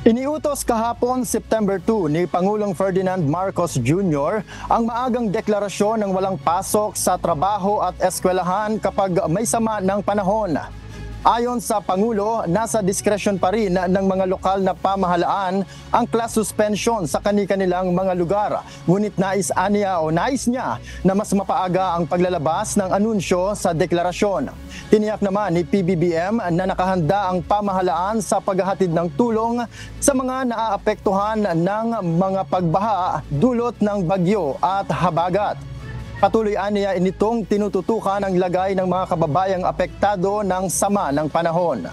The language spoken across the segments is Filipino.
Iniutos kahapon September 2 ni Pangulong Ferdinand Marcos Jr. ang maagang deklarasyon ng walang pasok sa trabaho at eskwelahan kapag may sama ng panahon. Ayon sa Pangulo, nasa diskresyon pa rin ng mga lokal na pamahalaan ang class suspension sa kani-kanilang mga lugar. Ngunit nais niya na mas mapaaga ang paglalabas ng anunsyo sa deklarasyon. Tiniyak naman ni PBBM na nakahanda ang pamahalaan sa paghahatid ng tulong sa mga naaapektuhan ng mga pagbaha dulot ng bagyo at habagat. Patuloy niya initong tinututukan ang lagay ng mga kababayang apektado ng sama ng panahon.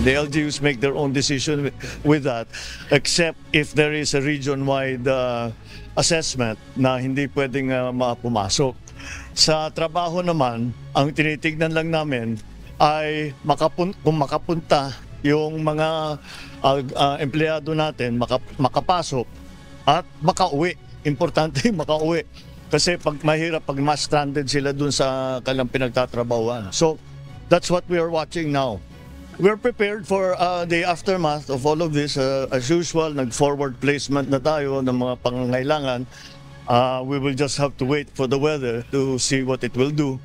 The LGUs make their own decision with that, except if there is a region-wide assessment na hindi pwedeng pumasok. Sa trabaho naman, ang tinitignan lang namin ay kung makapunta yung mga empleyado natin, makapasok at makauwi. Importante makauwi. Kasi mahirap pag ma-stranded sila dun sa kanilang pinagtatrabahuan. So, that's what we are watching now. We're prepared for the aftermath of all of this. As usual, nag-forward placement na tayo ng mga pangangailangan. We will just have to wait for the weather to see what it will do.